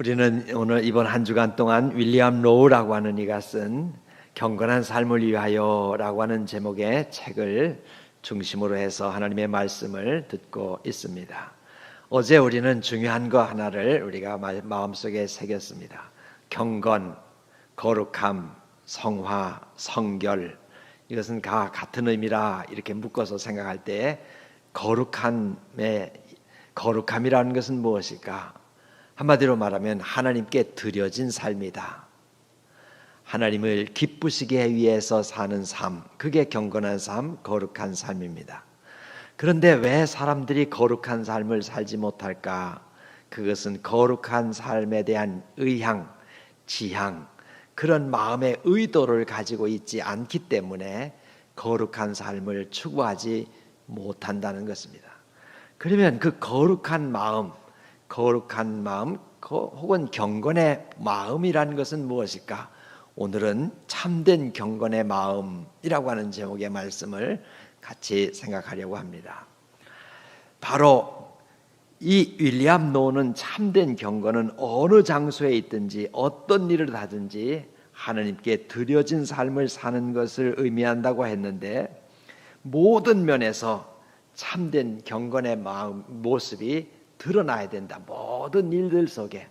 우리는 오늘 이번 한 주간 동안 윌리엄 로우라고 하는 이가 쓴 경건한 삶을 위하여라고 하는 제목의 책을 중심으로 해서 하나님의 말씀을 듣고 있습니다. 어제 우리는 중요한 거 하나를 우리가 마음속에 새겼습니다. 경건, 거룩함, 성화, 성결, 이것은 다 같은 의미라 이렇게 묶어서 생각할 때 거룩함이라는 것은 무엇일까? 한마디로 말하면 하나님께 드려진 삶이다. 하나님을 기쁘시게 위해서 사는 삶, 그게 경건한 삶, 거룩한 삶입니다. 그런데 왜 사람들이 거룩한 삶을 살지 못할까? 그것은 거룩한 삶에 대한 의향, 지향, 그런 마음의 의도를 가지고 있지 않기 때문에 거룩한 삶을 추구하지 못한다는 것입니다. 그러면 그 거룩한 마음 혹은 경건의 마음이라는 것은 무엇일까? 오늘은 참된 경건의 마음이라고 하는 제목의 말씀을 같이 생각하려고 합니다. 바로 이 윌리엄 노우는 참된 경건은 어느 장소에 있든지 어떤 일을 하든지 하나님께 드려진 삶을 사는 것을 의미한다고 했는데, 모든 면에서 참된 경건의 모습이 드러나야 된다. 모든 일들 속에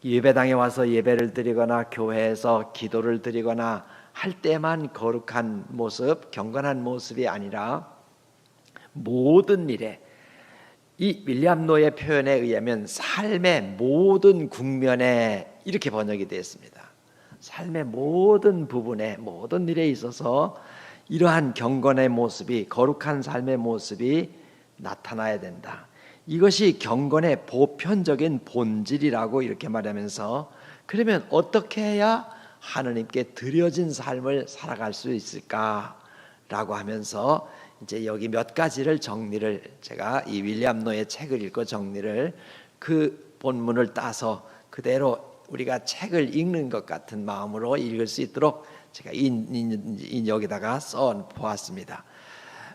예배당에 와서 예배를 드리거나 교회에서 기도를 드리거나 할 때만 거룩한 모습, 경건한 모습이 아니라 모든 일에, 이 윌리엄 노의 표현에 의하면 삶의 모든 국면에 이렇게 번역이 되어 있습니다. 삶의 모든 부분에, 모든 일에 있어서 이러한 경건의 모습이, 거룩한 삶의 모습이 나타나야 된다. 이것이 경건의 보편적인 본질이라고 이렇게 말하면서, 그러면 어떻게 해야 하나님께 드려진 삶을 살아갈 수 있을까라고 하면서 이제 여기 몇 가지를 정리를, 제가 이 윌리엄 노의 책을 읽고 정리를, 그 본문을 따서 그대로 우리가 책을 읽는 것 같은 마음으로 읽을 수 있도록 제가 여기다가 써 보았습니다.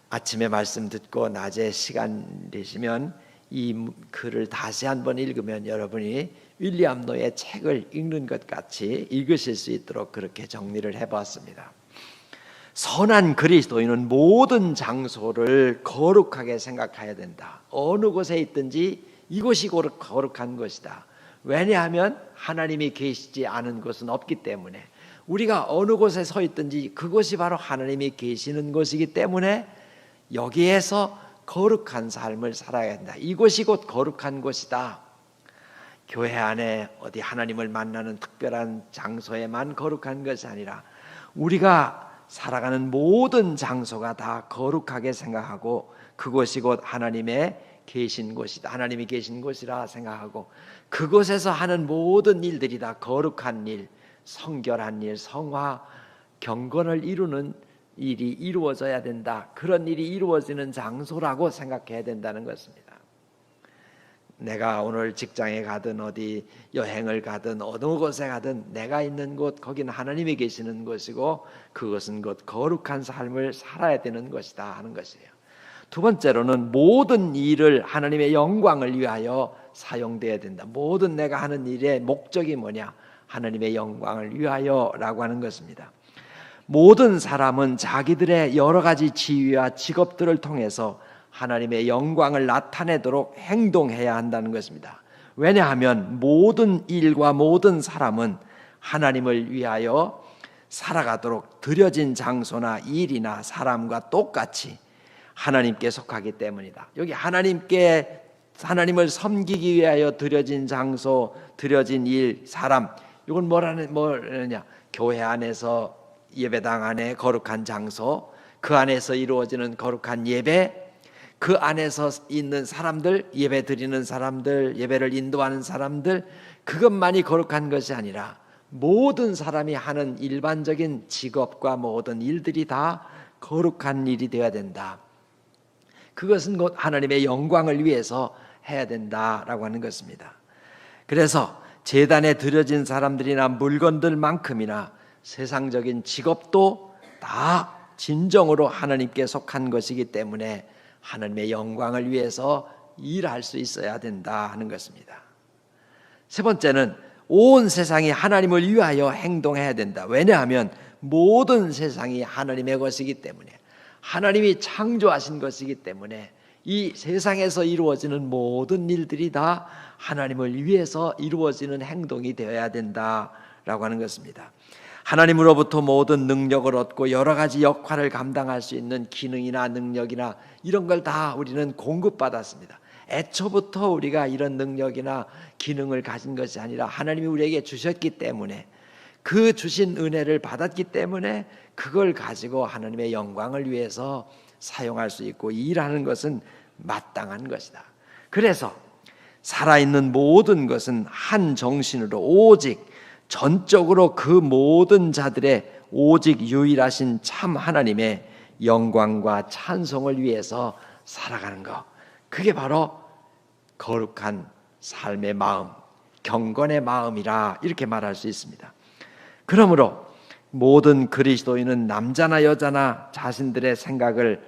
아침에 말씀 듣고 낮에 시간 되시면 이 글을 다시 한번 읽으면 여러분이 윌리엄 노의 책을 읽는 것 같이 읽으실 수 있도록 그렇게 정리를 해봤습니다. 선한 그리스도인은 모든 장소를 거룩하게 생각해야 된다. 어느 곳에 있든지 이곳이 거룩한 것이다. 왜냐하면 하나님이 계시지 않은 곳은 없기 때문에, 우리가 어느 곳에 서 있든지 그곳이 바로 하나님이 계시는 곳이기 때문에 여기에서 거룩한 삶을 살아야 한다. 이곳이 곧 거룩한 곳이다. 교회 안에 어디 하나님을 만나는 특별한 장소에만 거룩한 것이 아니라 우리가 살아가는 모든 장소가 다 거룩하게 생각하고 그곳이 곧 하나님의 계신 곳이다. 하나님이 계신 곳이라 생각하고 그곳에서 하는 모든 일들이 다 거룩한 일, 성결한 일, 성화, 경건을 이루는 일이 이루어져야 된다. 그런 일이 이루어지는 장소라고 생각해야 된다는 것입니다. 내가 오늘 직장에 가든 어디 여행을 가든 어느 곳에 가든 내가 있는 곳, 거기는 하나님이 계시는 곳이고 그것은 곧 거룩한 삶을 살아야 되는 것이다 하는 것이에요. 두 번째로는 모든 일을 하나님의 영광을 위하여 사용되어야 된다. 모든 내가 하는 일의 목적이 뭐냐? 하나님의 영광을 위하여라고 하는 것입니다. 모든 사람은 자기들의 여러 가지 지위와 직업들을 통해서 하나님의 영광을 나타내도록 행동해야 한다는 것입니다. 왜냐하면 모든 일과 모든 사람은 하나님을 위하여 살아가도록 드려진 장소나 일이나 사람과 똑같이 하나님께 속하기 때문이다. 여기 하나님을 섬기기 위하여 드려진 장소, 드려진 일, 사람, 이건 뭐라냐? 교회 안에서 예배당 안에 거룩한 장소, 그 안에서 이루어지는 거룩한 예배, 그 안에서 있는 사람들, 예배 드리는 사람들, 예배를 인도하는 사람들, 그것만이 거룩한 것이 아니라 모든 사람이 하는 일반적인 직업과 모든 일들이 다 거룩한 일이 되어야 된다. 그것은 곧 하나님의 영광을 위해서 해야 된다라고 하는 것입니다. 그래서 제단에 드려진 사람들이나 물건들만큼이나 세상적인 직업도 다 진정으로 하나님께 속한 것이기 때문에 하나님의 영광을 위해서 일할 수 있어야 된다 하는 것입니다. 세 번째는 온 세상이 하나님을 위하여 행동해야 된다. 왜냐하면 모든 세상이 하나님의 것이기 때문에, 하나님이 창조하신 것이기 때문에 이 세상에서 이루어지는 모든 일들이 다 하나님을 위해서 이루어지는 행동이 되어야 된다라고 하는 것입니다. 하나님으로부터 모든 능력을 얻고 여러 가지 역할을 감당할 수 있는 기능이나 능력이나 이런 걸 다 우리는 공급받았습니다. 애초부터 우리가 이런 능력이나 기능을 가진 것이 아니라 하나님이 우리에게 주셨기 때문에, 그 주신 은혜를 받았기 때문에 그걸 가지고 하나님의 영광을 위해서 사용할 수 있고 일하는 것은 마땅한 것이다. 그래서 살아있는 모든 것은 한 정신으로 오직 전적으로 그 모든 자들의 오직 유일하신 참 하나님의 영광과 찬송을 위해서 살아가는 것, 그게 바로 거룩한 삶의 마음, 경건의 마음이라 이렇게 말할 수 있습니다. 그러므로 모든 그리스도인은 남자나 여자나 자신들을 생각하기를,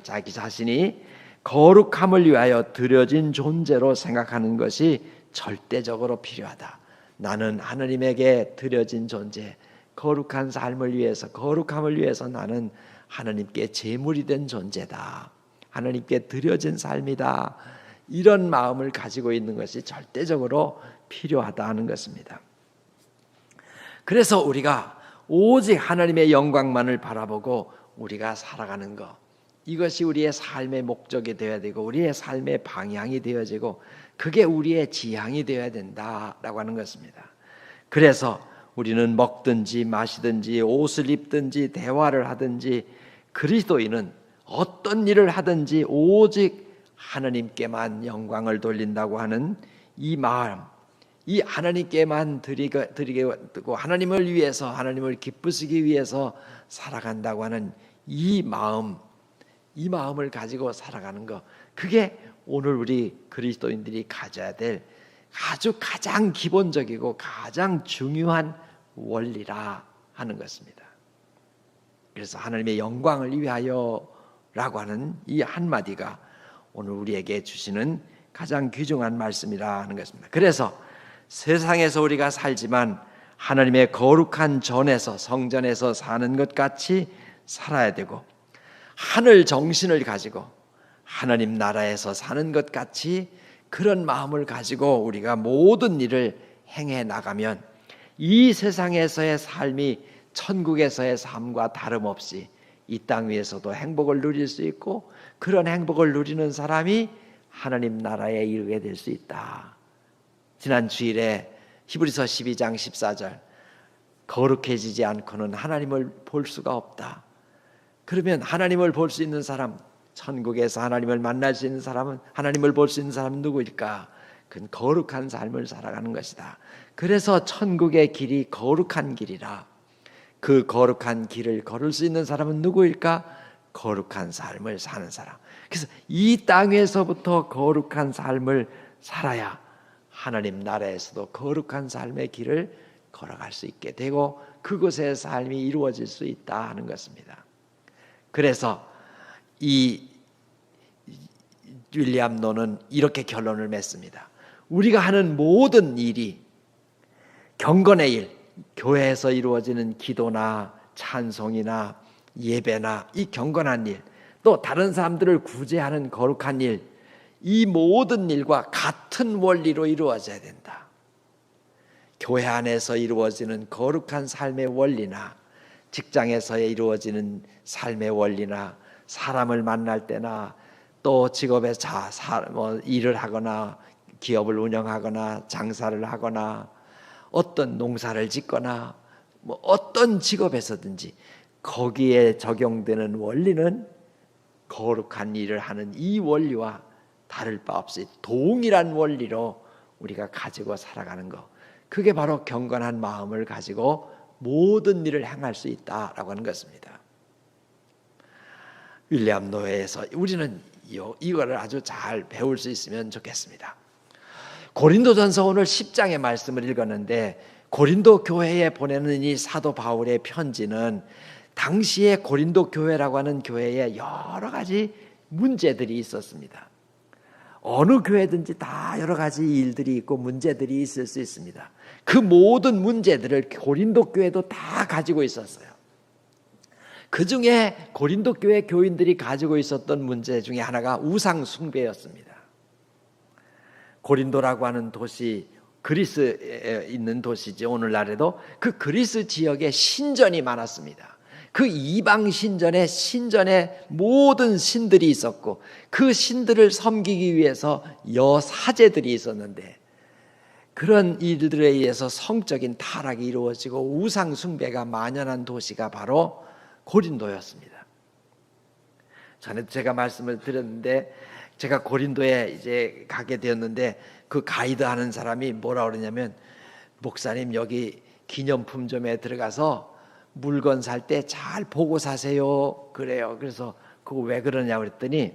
자기 자신이 거룩함을 위하여 드려진 존재로 생각하는 것이 절대적으로 필요하다. 나는 하나님에게 드려진 존재, 거룩한 삶을 위해서, 거룩함을 위해서 나는 하나님께 제물이 된 존재다. 하나님께 드려진 삶이다. 이런 마음을 가지고 있는 것이 절대적으로 필요하다는 것입니다. 그래서 우리가 오직 하나님의 영광만을 바라보고 우리가 살아가는 것, 이것이 우리의 삶의 목적이 되어야 되고 우리의 삶의 방향이 되어지고 그게 우리의 지향이 되어야 된다라고 하는 것입니다. 그래서 우리는 먹든지 마시든지 옷을 입든지 대화를 하든지 그리스도인은 어떤 일을 하든지 오직 하나님께만 영광을 돌린다고 하는 이 마음, 이 하나님께만 드리고 하나님을 위해서, 하나님을 기쁘시기 위해서 살아간다고 하는 이 마음을 가지고 살아가는 것, 그게 오늘 우리 그리스도인들이 가져야 될 아주 가장 기본적이고 가장 중요한 원리라 하는 것입니다. 그래서 하나님의 영광을 위하여 라고 하는 이 한마디가 오늘 우리에게 주시는 가장 귀중한 말씀이라 하는 것입니다. 그래서 세상에서 우리가 살지만 하나님의 거룩한 전에서, 성전에서 사는 것 같이 살아야 되고, 하늘 정신을 가지고 하나님 나라에서 사는 것 같이 그런 마음을 가지고 우리가 모든 일을 행해 나가면 이 세상에서의 삶이 천국에서의 삶과 다름없이 이 땅 위에서도 행복을 누릴 수 있고, 그런 행복을 누리는 사람이 하나님 나라에 이르게 될 수 있다. 지난 주일에 히브리서 12장 14절, 거룩해지지 않고는 하나님을 볼 수가 없다. 그러면 하나님을 볼 수 있는 사람, 천국에서 하나님을 만날 수 있는 사람은, 하나님을 볼 수 있는 사람은 누구일까? 그건 거룩한 삶을 살아가는 것이다. 그래서 천국의 길이 거룩한 길이라. 그 거룩한 길을 걸을 수 있는 사람은 누구일까? 거룩한 삶을 사는 사람. 그래서 이 땅에서부터 거룩한 삶을 살아야 하나님 나라에서도 거룩한 삶의 길을 걸어갈 수 있게 되고 그곳의 삶이 이루어질 수 있다 하는 것입니다. 그래서 이 윌리엄 노는 이렇게 결론을 맺습니다. 우리가 하는 모든 일이, 경건의 일, 교회에서 이루어지는 기도나 찬송이나 예배나 이 경건한 일, 또 다른 사람들을 구제하는 거룩한 일, 이 모든 일과 같은 원리로 이루어져야 된다. 교회 안에서 이루어지는 거룩한 삶의 원리나 직장에서 이루어지는 삶의 원리나 사람을 만날 때나 또 직업에서 일을 하거나 기업을 운영하거나 장사를 하거나 어떤 농사를 짓거나 어떤 직업에서든지 거기에 적용되는 원리는 거룩한 일을 하는 이 원리와 다를 바 없이 동일한 원리로 우리가 가지고 살아가는 것, 그게 바로 경건한 마음을 가지고 모든 일을 행할 수 있다라고 하는 것입니다. 윌리엄 노에서 우리는 이거를 아주 잘 배울 수 있으면 좋겠습니다. 고린도전서 오늘 10장의 말씀을 읽었는데, 고린도 교회에 보내는 이 사도 바울의 편지는 당시에 고린도 교회라고 하는 교회에 여러 가지 문제들이 있었습니다. 어느 교회든지 다 여러 가지 일들이 있고 문제들이 있을 수 있습니다. 그 모든 문제들을 고린도 교회도 다 가지고 있었어요. 그 중에 고린도 교회 교인들이 가지고 있었던 문제 중에 하나가 우상 숭배였습니다. 고린도라고 하는 도시, 그리스에 있는 도시지. 오늘날에도 그 그리스 지역에 신전이 많았습니다. 그 이방 신전에 모든 신들이 있었고 그 신들을 섬기기 위해서 여사제들이 있었는데, 그런 일들에 의해서 성적인 타락이 이루어지고 우상 숭배가 만연한 도시가 바로 고린도였습니다. 전에 제가 말씀을 드렸는데, 제가 고린도에 이제 가게 되었는데 그 가이드 하는 사람이 뭐라 그러냐면, 목사님 여기 기념품점에 들어가서 물건 살 때 잘 보고 사세요 그래요. 그래서 그거 왜 그러냐고 그랬더니,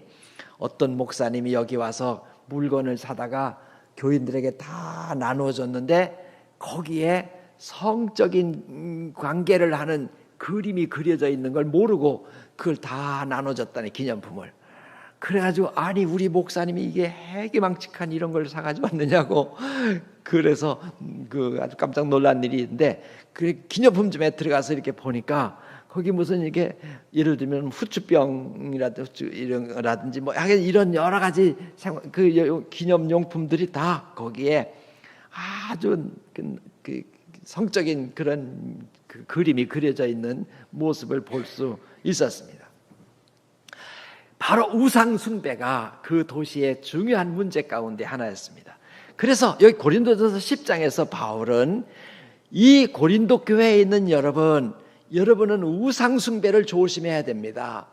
어떤 목사님이 여기 와서 물건을 사다가 교인들에게 다 나눠줬는데 거기에 성적인 관계를 하는 그림이 그려져 있는 걸 모르고 그걸 다 나눠줬다니, 기념품을. 그래가지고 아니 우리 목사님이 이게 해괴망측한 이런 걸 사가지고 왔느냐고. 그래서 그 아주 깜짝 놀란 일이 있는데, 그 기념품점에 들어가서 이렇게 보니까 거기 무슨 이게 예를 들면 후추병이라든지 뭐 이런 여러 가지 그 기념용품들이 다 거기에 아주 그 성적인 그런 그 그림이 그려져 있는 모습을 볼 수 있었습니다. 바로 우상 숭배가 그 도시의 중요한 문제 가운데 하나였습니다. 그래서 여기 고린도전서 10장에서 바울은 이 고린도 교회에 있는 여러분은 우상 숭배를 조심해야 됩니다.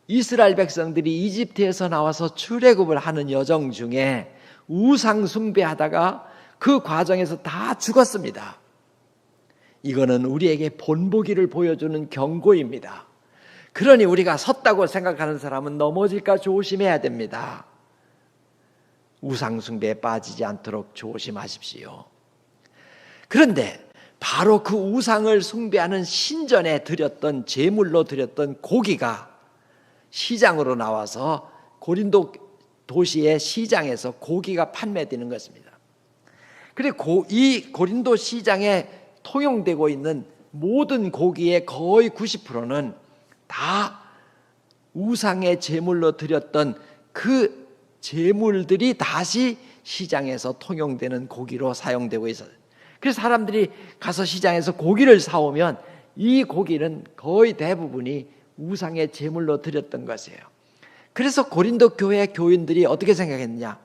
이스라엘 백성들이 이집트에서 나와서 출애굽을 하는 여정 중에 우상 숭배하다가 그 과정에서 다 죽었습니다. 이거는 우리에게 본보기를 보여주는 경고입니다. 그러니 우리가 섰다고 생각하는 사람은 넘어질까 조심해야 됩니다. 우상 숭배에 빠지지 않도록 조심하십시오. 그런데 바로 그 우상을 숭배하는 신전에 드렸던 제물로 드렸던 고기가 시장으로 나와서 고린도 도시의 시장에서 고기가 판매되는 것입니다. 그리고 이 고린도 시장에 통용되고 있는 모든 고기의 거의 90%는 다 우상의 제물로 드렸던 그 제물들이 다시 시장에서 통용되는 고기로 사용되고 있어요. 그래서 사람들이 가서 시장에서 고기를 사오면 이 고기는 거의 대부분이 우상의 제물로 드렸던 것이에요. 그래서 고린도 교회 교인들이 어떻게 생각했느냐,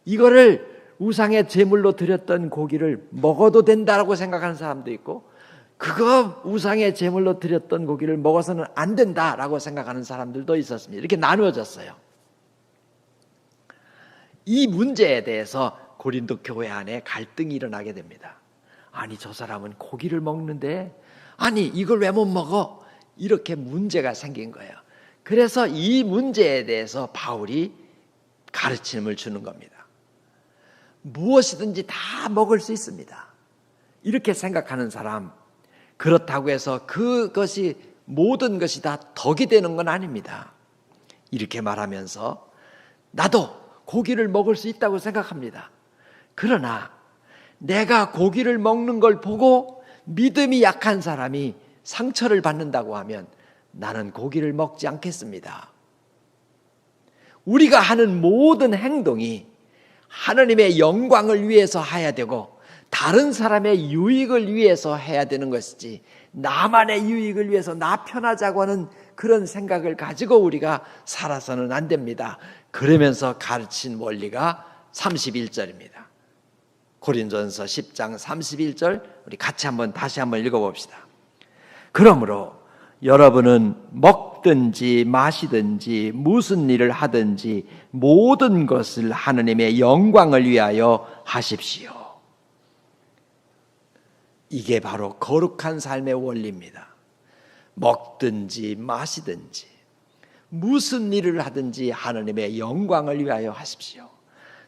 이거를 우상의 제물로 드렸던 고기를 먹어도 된다라고 생각하는 사람도 있고, 그거 우상의 제물로 드렸던 고기를 먹어서는 안 된다라고 생각하는 사람들도 있었습니다. 이렇게 나누어졌어요. 이 문제에 대해서 고린도 교회 안에 갈등이 일어나게 됩니다. 아니 저 사람은 고기를 먹는데 아니 이걸 왜 못 먹어? 이렇게 문제가 생긴 거예요. 그래서 이 문제에 대해서 바울이 가르침을 주는 겁니다. 무엇이든지 다 먹을 수 있습니다. 이렇게 생각하는 사람, 그렇다고 해서 그것이 모든 것이 다 덕이 되는 건 아닙니다. 이렇게 말하면서 나도 고기를 먹을 수 있다고 생각합니다. 그러나 내가 고기를 먹는 걸 보고 믿음이 약한 사람이 상처를 받는다고 하면 나는 고기를 먹지 않겠습니다. 우리가 하는 모든 행동이 하나님의 영광을 위해서 해야 되고 다른 사람의 유익을 위해서 해야 되는 것이지, 나만의 유익을 위해서 나 편하자고 하는 그런 생각을 가지고 우리가 살아서는 안 됩니다. 그러면서 가르친 원리가 31절입니다. 고린도전서 10장 31절 우리 같이 다시 한번 읽어봅시다. 그러므로 여러분은 먹든지 마시든지 무슨 일을 하든지 모든 것을 하나님의 영광을 위하여 하십시오. 이게 바로 거룩한 삶의 원리입니다. 먹든지 마시든지 무슨 일을 하든지 하나님의 영광을 위하여 하십시오.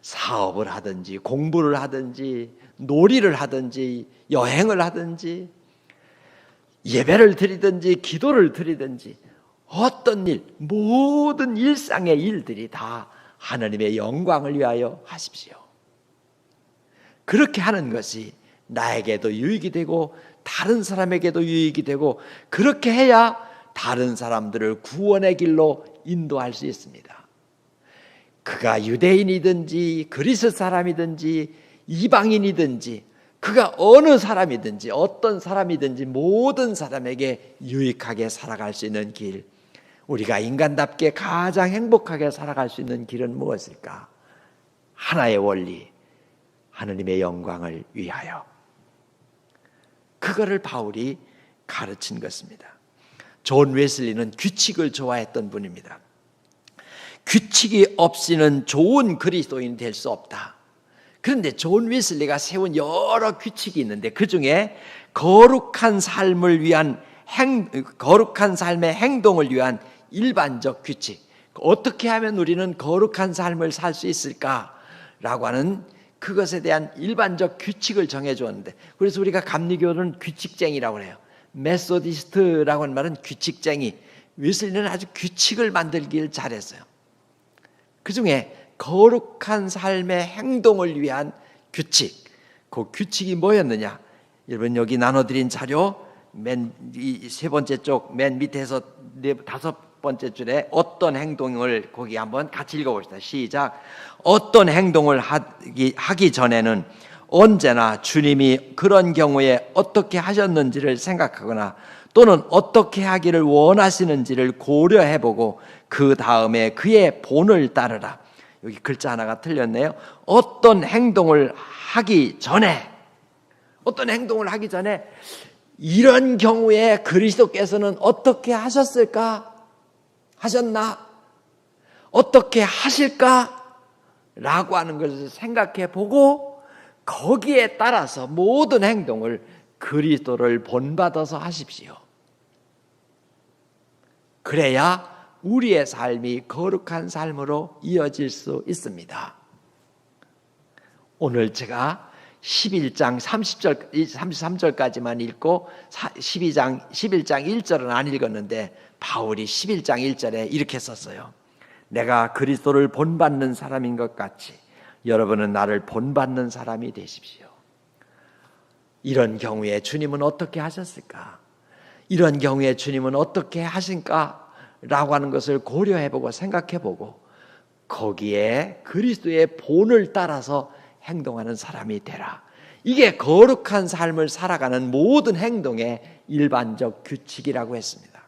사업을 하든지 공부를 하든지 놀이를 하든지 여행을 하든지 예배를 드리든지 기도를 드리든지 어떤 일, 모든 일상의 일들이 다 하나님의 영광을 위하여 하십시오. 그렇게 하는 것이 나에게도 유익이 되고 다른 사람에게도 유익이 되고, 그렇게 해야 다른 사람들을 구원의 길로 인도할 수 있습니다. 그가 유대인이든지 그리스 사람이든지 이방인이든지 그가 어느 사람이든지 어떤 사람이든지 모든 사람에게 유익하게 살아갈 수 있는 길, 우리가 인간답게 가장 행복하게 살아갈 수 있는 길은 무엇일까? 하나의 원리, 하나님의 영광을 위하여. 그거를 바울이 가르친 것입니다. 존 웨슬리는 규칙을 좋아했던 분입니다. 규칙이 없이는 좋은 그리스도인이 될 수 없다. 그런데 존 웨슬리가 세운 여러 규칙이 있는데 그 중에 거룩한 삶을 위한 거룩한 삶의 행동을 위한 일반적 규칙, 어떻게 하면 우리는 거룩한 삶을 살 수 있을까라고 하는 그것에 대한 일반적 규칙을 정해주었는데, 그래서 우리가 감리교는 규칙쟁이라고 해요. 메소디스트라고 하는 말은 규칙쟁이. 웨슬리는 아주 규칙을 만들길 잘했어요. 그 중에 거룩한 삶의 행동을 위한 규칙, 그 규칙이 뭐였느냐? 여러분 여기 나눠드린 자료 맨 세 번째 쪽 맨 밑에서 다섯 번째 줄에 어떤 행동을 거기 한번 같이 읽어봅시다. 시작. 어떤 행동을 하기 전에는 언제나 주님이 그런 경우에 어떻게 하셨는지를 생각하거나 또는 어떻게 하기를 원하시는지를 고려해보고 그 다음에 그의 본을 따르라. 여기 글자 하나가 틀렸네요. 어떤 행동을 하기 전에 이런 경우에 그리스도께서는 어떻게 하셨을까? 하셨나? 어떻게 하실까? 라고 하는 것을 생각해 보고 거기에 따라서 모든 행동을 그리스도를 본받아서 하십시오. 그래야 우리의 삶이 거룩한 삶으로 이어질 수 있습니다. 오늘 제가 11장 30절, 33절까지만 읽고 11장 1절은 안 읽었는데 바울이 11장 1절에 이렇게 썼어요. 내가 그리스도를 본받는 사람인 것 같이 여러분은 나를 본받는 사람이 되십시오. 이런 경우에 주님은 어떻게 하셨을까? 이런 경우에 주님은 어떻게 하신가? 라고 하는 것을 고려해보고 생각해보고 거기에 그리스도의 본을 따라서 행동하는 사람이 되라. 이게 거룩한 삶을 살아가는 모든 행동의 일반적 규칙이라고 했습니다.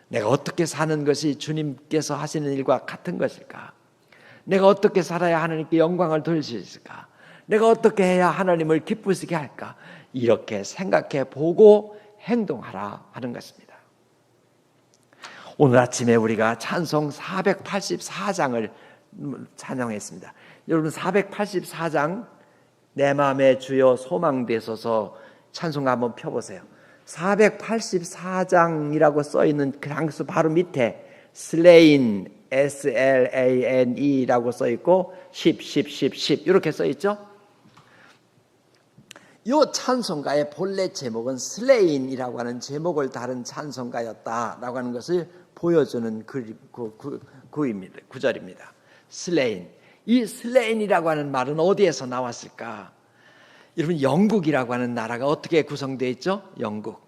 내가 어떻게 사는 것이 주님께서 하시는 일과 같은 것일까? 내가 어떻게 살아야 하나님께 영광을 돌릴 수 있을까? 내가 어떻게 해야 하나님을 기쁘시게 할까? 이렇게 생각해 보고 행동하라 하는 것입니다. 오늘 아침에 우리가 찬송 484장을 찬양했습니다. 여러분 484장 내 마음의 주여 소망되소서 찬송 한번 펴보세요. 484장이라고 써있는 그 항수 바로 밑에 slain SLANE라고 써있고 10 이렇게 써있죠. 이 찬송가의 본래 제목은 slain이라고 하는 제목을 다른 찬송가였다라고 하는 것을 보여주는 구절입니다. slain. 이 slain이라고 하는 말은 어디에서 나왔을까? 여러분 영국이라고 하는 나라가 어떻게 구성되어 있죠? 영국.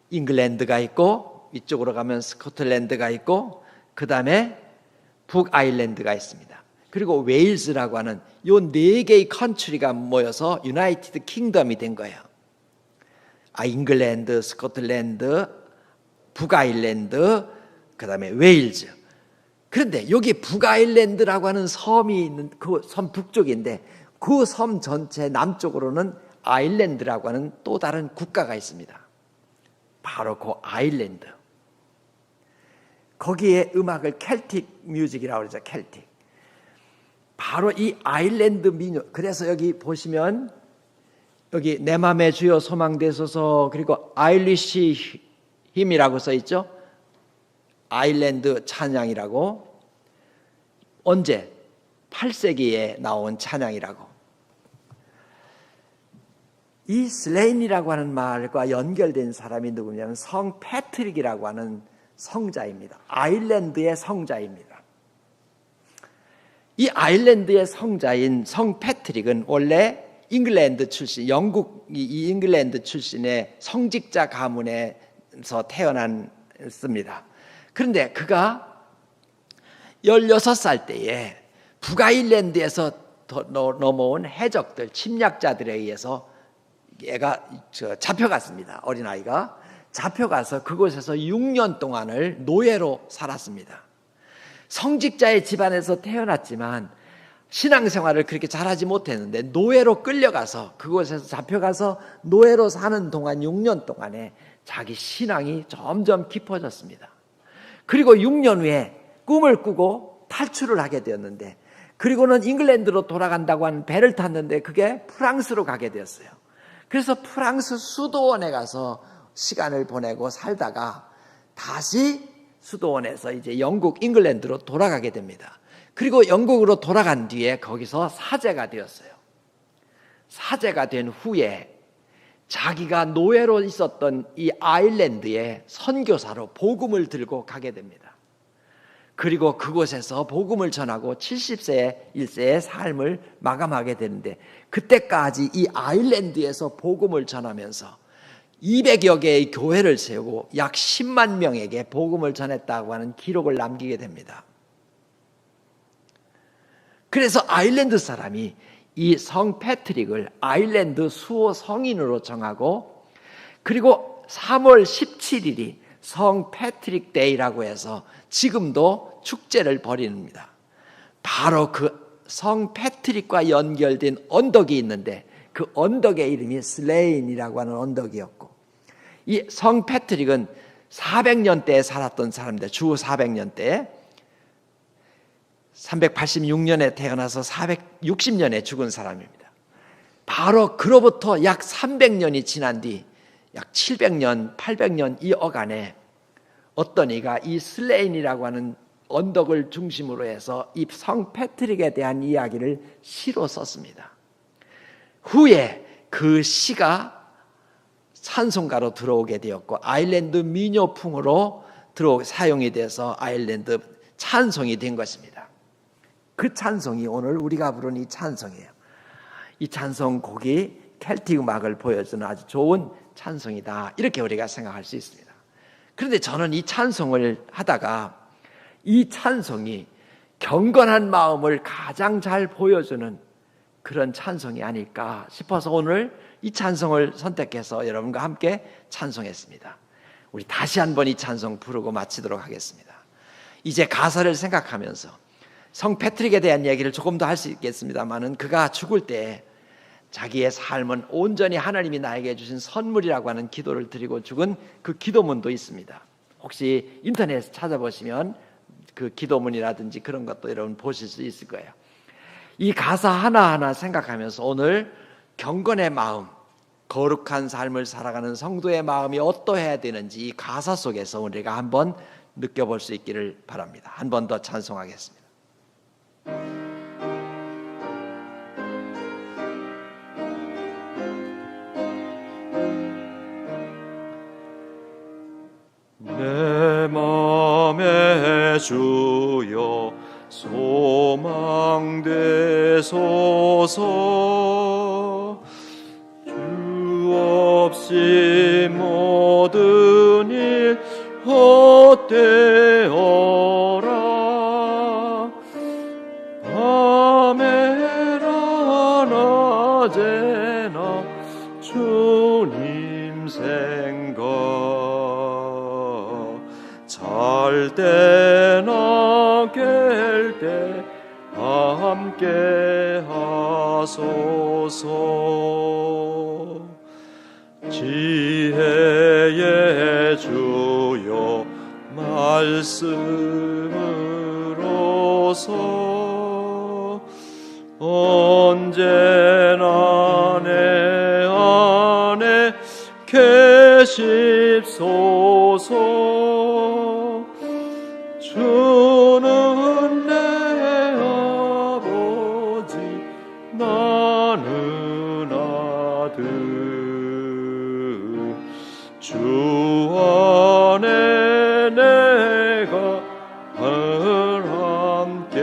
잉글랜드가 있고 이쪽으로 가면 스코틀랜드가 있고 그 다음에 북아일랜드가 있습니다. 그리고 웨일즈라고 하는 이 네 개의 컨트리가 모여서 유나이티드 킹덤이 된 거예요. 잉글랜드, 스코틀랜드, 북아일랜드, 그 다음에 웨일즈. 그런데 여기 북아일랜드라고 하는 섬이 있는 그 섬 북쪽인데 그 섬 전체 남쪽으로는 아일랜드라고 하는 또 다른 국가가 있습니다. 바로 그 아일랜드. 거기에 음악을 켈틱 뮤직이라고 그러죠. 켈틱. 바로 이 아일랜드 민요. 그래서 여기 보시면 여기 내 맘에 주여 소망되소서 그리고 아일리시 힘이라고 써 있죠. 아일랜드 찬양이라고. 언제? 8세기에 나온 찬양이라고. 이 슬레인이라고 하는 말과 연결된 사람이 누구냐면 성 패트릭이라고 하는 성자입니다. 아일랜드의 성자입니다. 이 아일랜드의 성자인 성 패트릭은 원래 잉글랜드 출신, 영국 이 잉글랜드 출신의 성직자 가문에서 태어났습니다. 그런데 그가 16살 때에 북아일랜드에서 넘어온 해적들, 침략자들에 의해서 얘가 잡혀갔습니다. 어린아이가 잡혀가서 그곳에서 6년 동안을 노예로 살았습니다. 성직자의 집안에서 태어났지만 신앙생활을 그렇게 잘하지 못했는데 노예로 끌려가서 그곳에서 잡혀가서 노예로 사는 동안 6년 동안에 자기 신앙이 점점 깊어졌습니다. 그리고 6년 후에 꿈을 꾸고 탈출을 하게 되었는데, 그리고는 잉글랜드로 돌아간다고 하는 배를 탔는데 그게 프랑스로 가게 되었어요. 그래서 프랑스 수도원에 가서 시간을 보내고 살다가 다시 수도원에서 이제 영국 잉글랜드로 돌아가게 됩니다. 그리고 영국으로 돌아간 뒤에 거기서 사제가 되었어요. 사제가 된 후에 자기가 노예로 있었던 이 아일랜드에 선교사로 복음을 들고 가게 됩니다. 그리고 그곳에서 복음을 전하고 70세 1세의 삶을 마감하게 되는데, 그때까지 이 아일랜드에서 복음을 전하면서 200여 개의 교회를 세우고 약 10만 명에게 복음을 전했다고 하는 기록을 남기게 됩니다. 그래서 아일랜드 사람이 이 성 패트릭을 아일랜드 수호 성인으로 정하고, 그리고 3월 17일이 성 패트릭 데이라고 해서 지금도 축제를 벌입니다. 바로 그 성 패트릭과 연결된 언덕이 있는데 그 언덕의 이름이 슬레인이라고 하는 언덕이었고, 이 성 패트릭은 400년대에 살았던 사람입니다. 주 400년대에 386년에 태어나서 460년에 죽은 사람입니다. 바로 그로부터 약 300년이 지난 뒤 약 700년, 800년 이 어간에 어떤 이가 이 슬레인이라고 하는 언덕을 중심으로 해서 이 성 패트릭에 대한 이야기를 시로 썼습니다. 후에 그 시가 찬송가로 들어오게 되었고 아일랜드 민요풍으로 사용이 돼서 아일랜드 찬송이 된 것입니다. 그 찬송이 오늘 우리가 부르는 이 찬송이에요. 이 찬송곡이 켈틱 음악을 보여주는 아주 좋은 찬송이다, 이렇게 우리가 생각할 수 있습니다. 그런데 저는 이 찬송을 하다가 이 찬송이 경건한 마음을 가장 잘 보여주는 그런 찬송이 아닐까 싶어서 오늘 이 찬송을 선택해서 여러분과 함께 찬송했습니다. 우리 다시 한번 이 찬송 부르고 마치도록 하겠습니다. 이제 가사를 생각하면서 성 패트릭에 대한 얘기를 조금 더 할 수 있겠습니다만은, 그가 죽을 때 자기의 삶은 온전히 하나님이 나에게 주신 선물이라고 하는 기도를 드리고 죽은 그 기도문도 있습니다. 혹시 인터넷에 찾아보시면 그 기도문이라든지 그런 것도 여러분 보실 수 있을 거예요. 이 가사 하나하나 생각하면서 오늘 경건의 마음, 거룩한 삶을 살아가는 성도의 마음이 어떠해야 되는지 이 가사 속에서 우리가 한번 느껴볼 수 있기를 바랍니다. 한 번 더 찬송하겠습니다. 내 맘에 주여 소망되소서. 주 없이 모든 일 헛되어라. 밤에나 낮에나 주님 생각, 잘 때나 깰 때 함께 하소서. 지혜의 주여 말씀으로서 언제나 내 안에 계십소서. 주는 내 아버지, 나는 아들. 주 안에 내가 함께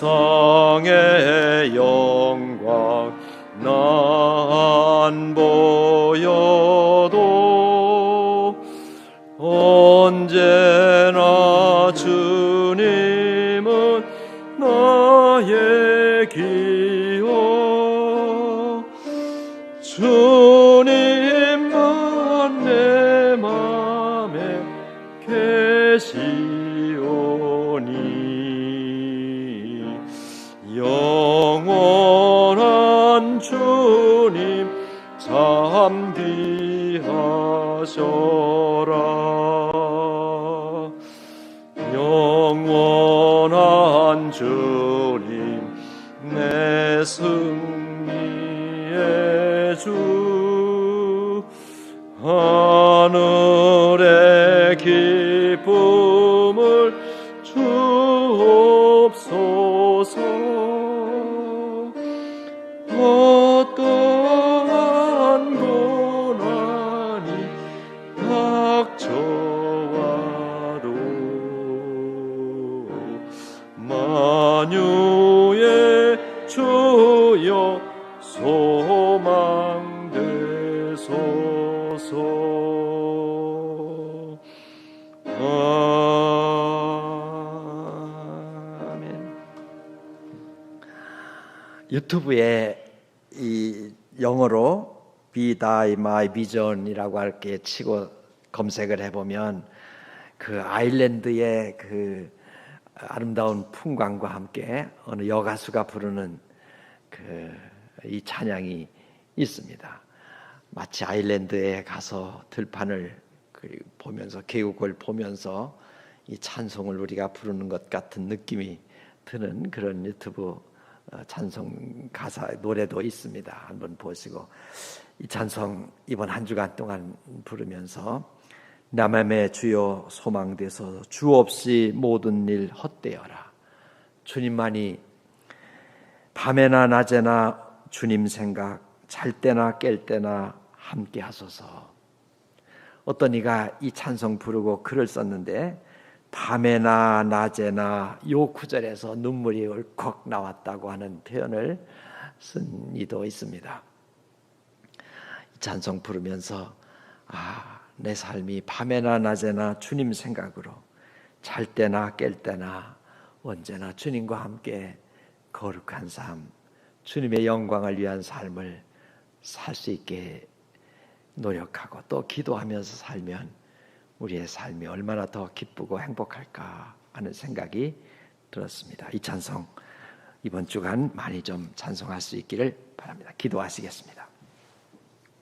세상의 영광 난 보여도 언제나 주님은 나의 기억 주님만 내 맘에 계시오니 영원한 주님 참 귀하셔라 영원한 주님 내 승리의 주 하늘의 기쁨을 주옵소서 어떠한 고난이 닥쳐와도 만유의 주여 소망되소서 아멘. 유튜브에 이 영어로 Be Thy My Vision이라고 할게 치고 검색을 해보면 그 아일랜드의 그 아름다운 풍광과 함께 어느 여가수가 부르는 이 찬양이 있습니다. 마치 아일랜드에 가서 들판을 보면서 계곡을 보면서 이 찬송을 우리가 부르는 것 같은 느낌이 드는 그런 유튜브 찬송 가사 노래도 있습니다. 한번 보시고 이 찬송 이번 한 주간 동안 부르면서 나 맘의 주여 소망돼서 주 없이 모든 일 헛되어라. 주님만이 밤에나 낮에나 주님 생각 잘 때나 깰 때나 함께 하소서. 어떤 이가 이 찬송 부르고 글을 썼는데 밤에나 낮에나 요 구절에서 눈물이 울컥 나왔다고 하는 표현을 쓴 이도 있습니다. 이 찬송 부르면서 내 삶이 밤에나 낮에나 주님 생각으로 잘 때나 깰 때나 언제나 주님과 함께 거룩한 삶, 주님의 영광을 위한 삶을 살 수 있게 노력하고 또 기도하면서 살면 우리의 삶이 얼마나 더 기쁘고 행복할까 하는 생각이 들었습니다. 이 찬송 이번 주간 많이 좀 찬송할 수 있기를 바랍니다. 기도하시겠습니다.